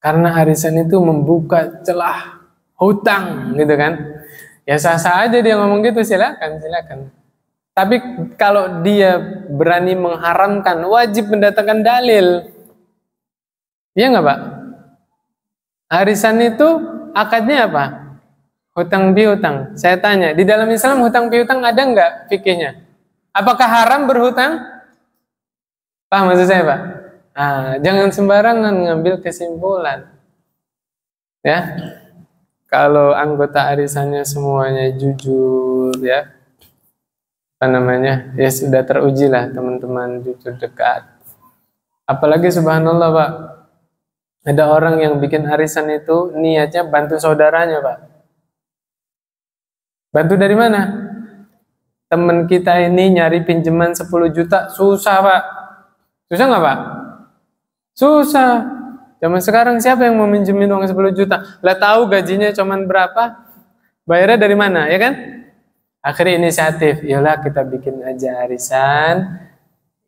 karena arisan itu membuka celah hutang gitu kan. Ya sah-sah aja dia ngomong gitu, silakan. Tapi kalau dia berani mengharamkan, wajib mendatangkan dalil. Iya nggak Pak? Arisan itu akadnya apa? Hutang piutang. Saya tanya, di dalam Islam hutang piutang ada nggak fikihnya? Apakah haram berhutang? Paham maksud saya Pak? Jangan sembarangan ngambil kesimpulan. Ya, kalau anggota arisannya semuanya jujur, ya, apa namanya? Ya sudah teruji lah teman-teman, jujur dekat. Apalagi subhanallah Pak, ada orang yang bikin arisan itu niatnya bantu saudaranya Pak. Bantu dari mana? Teman kita ini nyari pinjaman 10 juta, susah Pak. Susah nggak Pak? Susah. Zaman sekarang siapa yang mau minjemin uang 10 juta? Lah tahu gajinya cuman berapa? Bayarnya dari mana, ya kan? Akhirnya inisiatif, yalah kita bikin aja arisan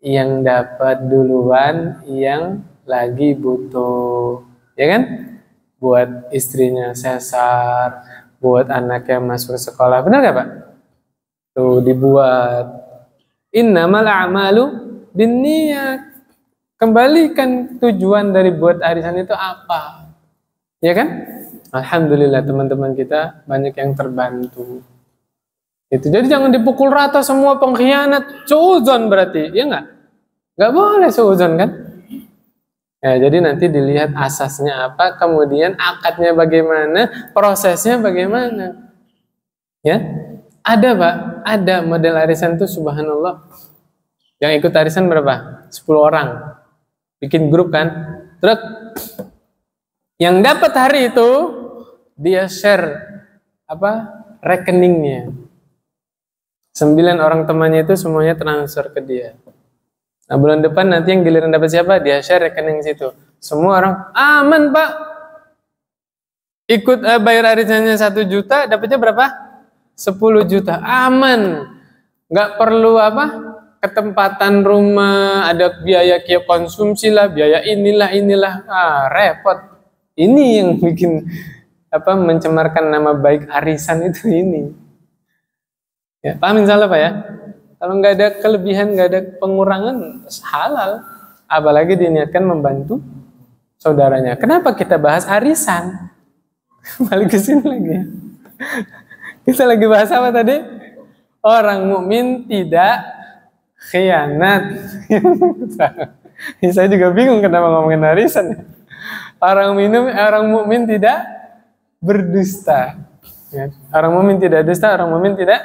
yang dapat duluan yang lagi butuh, ya kan? Buat istrinya sesar, buat anaknya masuk sekolah, benar gak Pak? Tuh dibuat. Innamal a'malu binniyat. Kembalikan tujuan dari buat arisan itu apa, ya kan? Alhamdulillah teman-teman kita banyak yang terbantu. Itu jadi jangan dipukul rata semua pengkhianat, suudzon berarti, ya nggak boleh suudzon kan? Ya, jadi nanti dilihat asasnya apa, kemudian akadnya bagaimana, prosesnya bagaimana. Ya, ada Pak, ada model arisan tuh subhanallah. Yang ikut arisan berapa? 10 orang. Bikin grup kan, terus yang dapat hari itu dia share rekeningnya. 9 orang temannya itu semuanya transfer ke dia. Nah bulan depan nanti yang giliran dapat siapa? Dia share rekening situ. Semua orang aman Pak. Ikut bayar arisannya 1 juta, dapatnya berapa? 10 juta. Aman. Nggak perlu ketempatan rumah, ada biaya konsumsi lah, biaya inilah. Repot. Ini yang bikin mencemarkan nama baik arisan itu ini. Ya, paham insyaallah Pak ya? Kalau nggak ada kelebihan, nggak ada pengurangan, halal. Apalagi diniatkan membantu saudaranya. Kenapa kita bahas arisan? Balik ke sini lagi. Kita lagi bahas apa tadi? Orang mukmin tidak khianat. Saya juga bingung kenapa ngomongin arisan. Orang mukmin tidak berdusta. Ya. Orang mukmin tidak dusta, orang mukmin tidak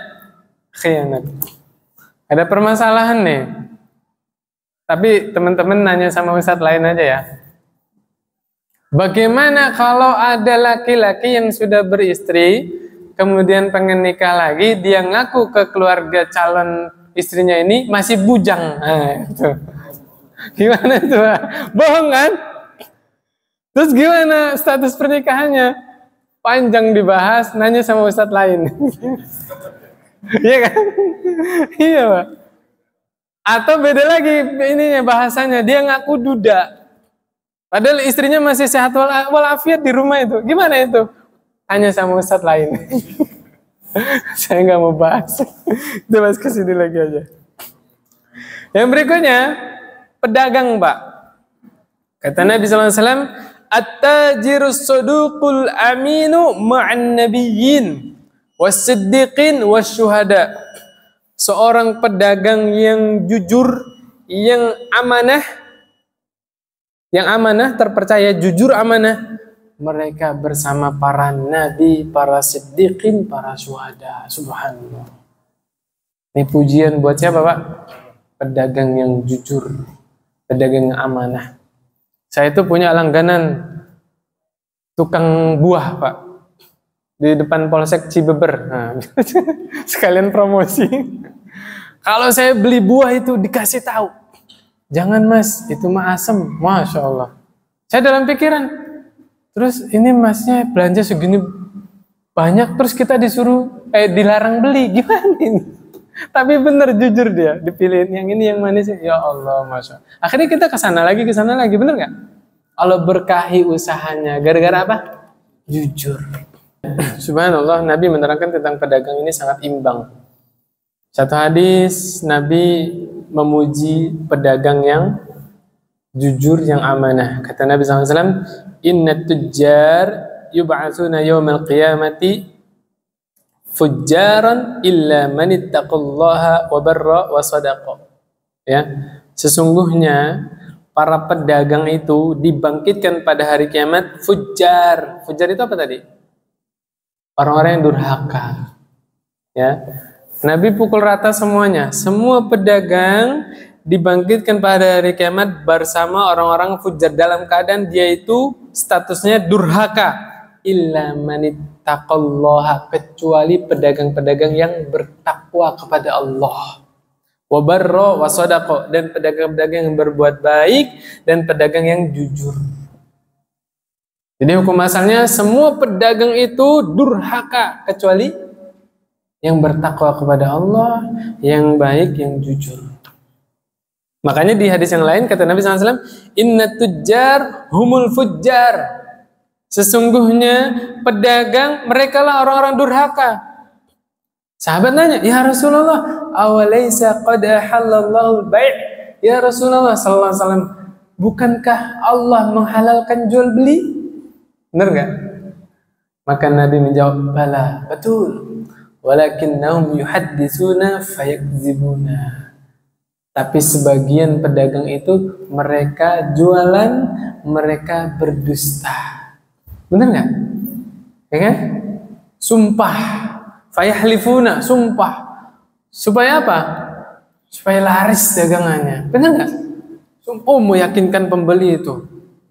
khianat. Ada permasalahan nih. Tapi teman-teman nanya sama ustadz lain aja ya. Bagaimana kalau ada laki-laki yang sudah beristri, kemudian pengen nikah lagi, dia ngaku ke keluarga calon istrinya ini masih bujang. Nah, itu. Gimana itu? Bohong kan? Terus gimana status pernikahannya? Panjang dibahas, nanya sama ustadz lain. Iya kan? Iya Pak. Atau beda lagi ininya bahasanya, dia ngaku duda. Padahal istrinya masih sehat walafiat di rumah itu. Gimana itu? Tanya sama ustadz lain. Saya nggak mau bahas. Kita bahas ke sini lagi aja. Yang berikutnya, pedagang Pak. Kata Nabi SAW, at-tajirus saduqul aminu ma'an nabiyyin was-siddiqin was-syuhada. Seorang pedagang yang jujur, yang amanah, terpercaya, jujur, amanah, mereka bersama para nabi, para siddiqin, para syuhada. Subhanallah. Ini pujian buat siapa Pak? Pedagang yang jujur, pedagang yang amanah. Saya itu punya langganan tukang buah Pak, di depan Polsek Cibeber. Nah, sekalian promosi. Kalau saya beli buah itu dikasih tahu, jangan Mas, itu mah asem. Masya Allah. Saya dalam pikiran, terus ini Masnya belanja segini banyak, terus kita disuruh dilarang beli, gimana ini? Tapi bener, jujur dia, dipilihin yang ini yang manis. Ya Allah, Masya Allah. Akhirnya kita kesana lagi, bener nggak? Allah berkahi usahanya, gara-gara apa? Jujur. Subhanallah, Nabi menerangkan tentang pedagang ini sangat imbang. Satu hadis, Nabi memuji pedagang yang jujur, yang amanah. Kata Nabi SAW, Inna tujjar yub'atsuna yawmal qiyamati fujjaran illa man ittaqallaha wa barra wa sadaqa. Ya, sesungguhnya para pedagang itu dibangkitkan pada hari kiamat fujjar. Fujjar itu apa tadi? Orang-orang yang durhaka. Ya. Nabi pukul rata semuanya. Semua pedagang dibangkitkan pada hari kiamat bersama orang-orang fujjar, dalam keadaan dia itu statusnya durhaka. Illa manittaqallaha, kecuali pedagang-pedagang yang bertakwa kepada Allah. Wa barra wa sadaqa, dan pedagang-pedagang yang berbuat baik dan pedagang yang jujur. Jadi hukum asalnya semua pedagang itu durhaka kecuali yang bertakwa kepada Allah, yang baik, yang jujur. Makanya di hadis yang lain kata Nabi SAW, Inna tujjar humul fujjar. Sesungguhnya pedagang mereka lah orang-orang durhaka. Sahabat nanya, ya Rasulullah, awalaysa qad halallahu al-bai'? Ya Rasulullah sallallahu alaihi wasallam, bukankah Allah menghalalkan jual beli? Benar enggak? Maka Nabi menjawab, bala, betul. Walakinnahum yuhadditsuna fayakdzibuna. Tapi sebagian pedagang itu mereka jualan, mereka berdusta. Benar nggak? Ya kan? Sumpah, fayahlifuna, sumpah. Supaya apa? Supaya laris dagangannya. Benar nggak? Sumpah meyakinkan pembeli itu.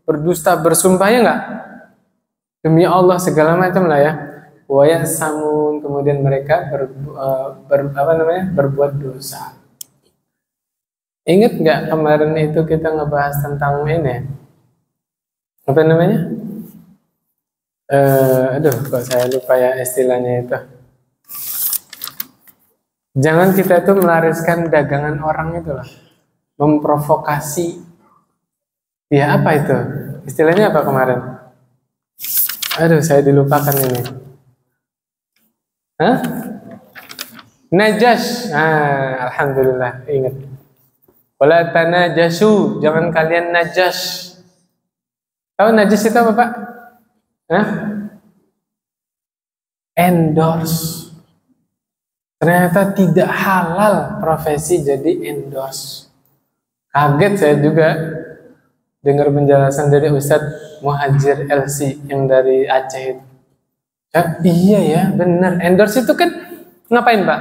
Berdusta, bersumpah ya nggak? Demi Allah segala macam lah ya. Waya samun, kemudian mereka berbuat dosa. Ingat nggak kemarin itu kita ngebahas tentang ini? Apa namanya? Kok saya lupa ya istilahnya itu. Jangan kita tuh melariskan dagangan orang itu lah, memprovokasi. Ya apa itu? Istilahnya apa kemarin? Saya dilupakan ini. Hah? Najas. Alhamdulillah ingat. Wala tanajasu, jangan kalian najas. Tahu najas itu apa, Pak? Endorse. Ternyata tidak halal profesi jadi endorse. Kaget saya juga dengar penjelasan dari Ustadz Muhajir LC yang dari Aceh itu. Iya ya, benar. Endorse itu kan ngapain, Pak?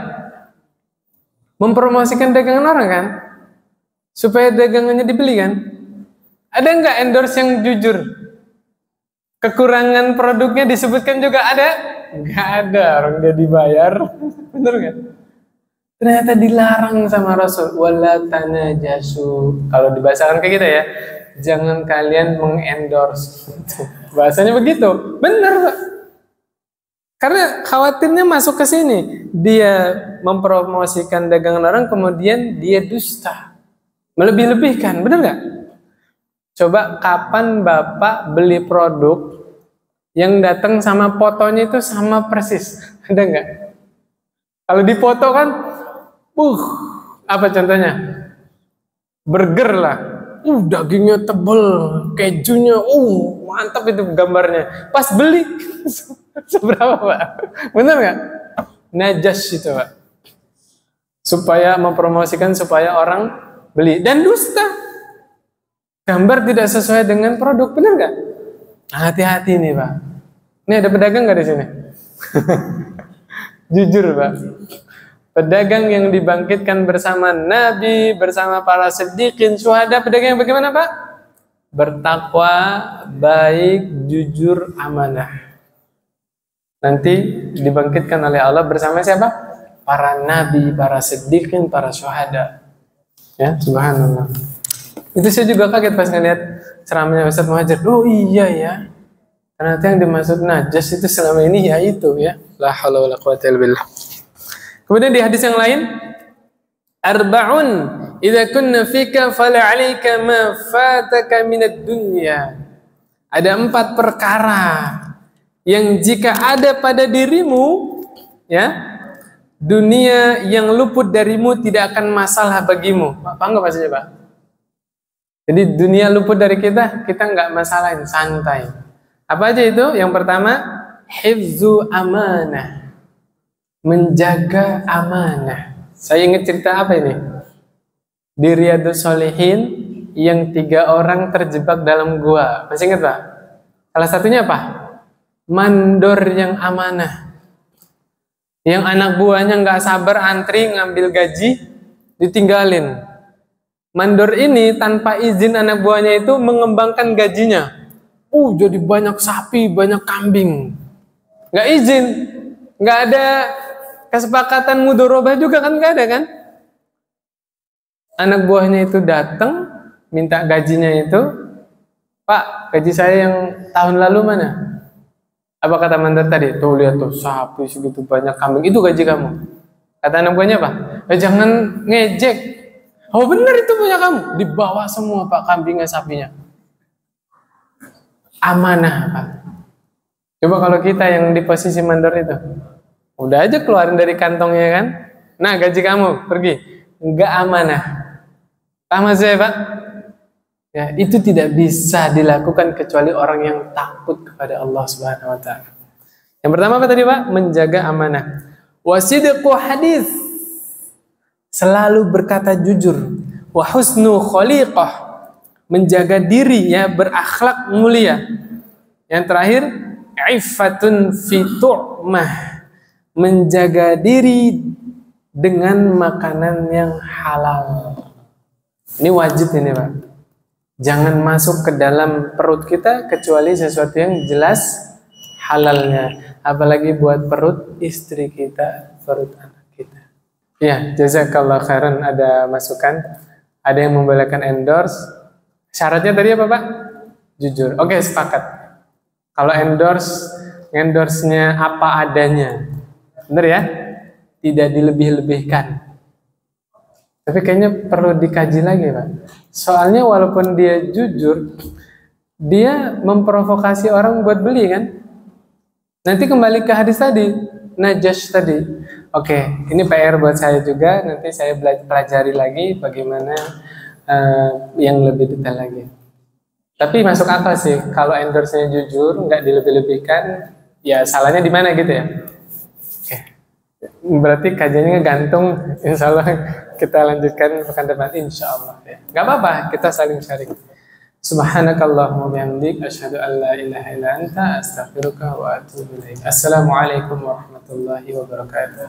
Mempromosikan dagangan orang kan? Supaya dagangannya dibeli kan? Ada nggak endorse yang jujur? Kekurangan produknya disebutkan juga ada? Nggak ada, orang dia dibayar. Bener nggak? Ternyata dilarang sama Rasul. Wala tanajasu. Kalau dibahasakan kayak gitu ya, jangan kalian mengendorse. Bahasanya begitu. Bener, Pak. Karena khawatirnya masuk ke sini. Dia mempromosikan dagangan orang, kemudian dia dusta. Melebih-lebihkan, bener nggak? Coba kapan Bapak beli produk yang datang sama fotonya itu sama persis? Ada nggak? Kalau dipoto kan, apa contohnya? Burger lah. Dagingnya tebel, kejunya, mantap itu gambarnya. Pas beli, seberapa, Pak? Bener nggak? Najas itu, Pak. Supaya mempromosikan supaya orang beli. Dan dusta. Gambar tidak sesuai dengan produk, benar nggak? Hati-hati nih, Pak. Ini ada pedagang nggak di sini? Jujur, Pak. Pedagang yang dibangkitkan bersama Nabi, bersama para siddiqin, syuhada, pedagang yang bagaimana, Pak? Bertakwa, baik, jujur, amanah. Nanti dibangkitkan oleh Allah bersama siapa? Para nabi, para siddiqin, para syuhada. Ya, subhanallah. Itu saya juga kaget pas ngeliat ceramahnya Ustadz Muhajir. Oh iya ya, ternyata yang dimaksud najas itu selama ini ya itu ya. La haula wala quwwata illa billah. Kemudian di hadis yang lain, arba'un idza kunna fika fala 'alaika ma fataka minad dunya. Ada 4 perkara yang jika ada pada dirimu, ya, dunia yang luput darimu tidak akan masalah bagimu. Paham nggak maksudnya, Pak? Jadi dunia luput dari kita nggak masalahin, santai. Apa aja itu? Yang pertama, hifzu amanah. Menjaga amanah. Saya ingat cerita apa ini? Di Riyadhus Shalihin yang 3 orang terjebak dalam gua. Masih ingat, Pak? Salah satunya apa? Mandor yang amanah. Yang anak buahnya nggak sabar antri ngambil gaji, ditinggalin. Mandor ini tanpa izin anak buahnya itu mengembangkan gajinya. Jadi banyak sapi, banyak kambing. Nggak izin, nggak ada kesepakatan mudorobah juga kan, nggak ada kan? Anak buahnya itu datang minta gajinya itu, Pak, gaji saya yang tahun lalu mana? Apa kata mandor tadi? Tuh lihat tuh, sapi segitu banyak kambing, itu gaji kamu. Kata anak buahnya apa? Jangan ngejek. Oh benar itu punya kamu. Dibawa semua Pak, kambingnya, sapinya. Amanah Pak. Coba kalau kita yang di posisi mandor itu, udah aja keluarin dari kantongnya kan. Nah gaji kamu, pergi. Enggak amanah. Paham saya Pak? Ya, itu tidak bisa dilakukan kecuali orang yang takut kepada Allah Subhanahu wa taala. Yang pertama apa tadi Pak? Menjaga amanah. Wasidqu hadis. Selalu berkata jujur. Wa husnu khaliqah. Menjaga diri ya, berakhlak mulia. Yang terakhir, iffatun fi tu'mah. Menjaga diri dengan makanan yang halal. Ini wajib ini Pak. Jangan masuk ke dalam perut kita kecuali sesuatu yang jelas halalnya. Apalagi buat perut istri kita, perut anak kita. Ya, jazakallah khairan. Ada masukan. Ada yang membolehkan endorse. Syaratnya tadi apa Pak? Jujur. Oke, sepakat. Kalau endorse-nya apa adanya. Bener ya? Tidak dilebih-lebihkan. Tapi kayaknya perlu dikaji lagi Pak. Soalnya walaupun dia jujur, dia memprovokasi orang buat beli kan. Nanti kembali ke hadis tadi, najash tadi. Oke, ini PR buat saya juga. Nanti saya pelajari lagi bagaimana yang lebih detail lagi. Tapi masuk akal sih, kalau endorse-nya jujur, nggak dilebih-lebihkan, ya salahnya di mana gitu ya. Oke. Berarti kajiannya gantung, insya Allah kita lanjutkan pekan depan insya Allah ya. Gak apa-apa, kita saling sharing. Subhanakallahumma bihamdik asyhadu an la ilaha illa anta astaghfiruka wa atubu ilaik. Assalamualaikum warahmatullahi wabarakatuh.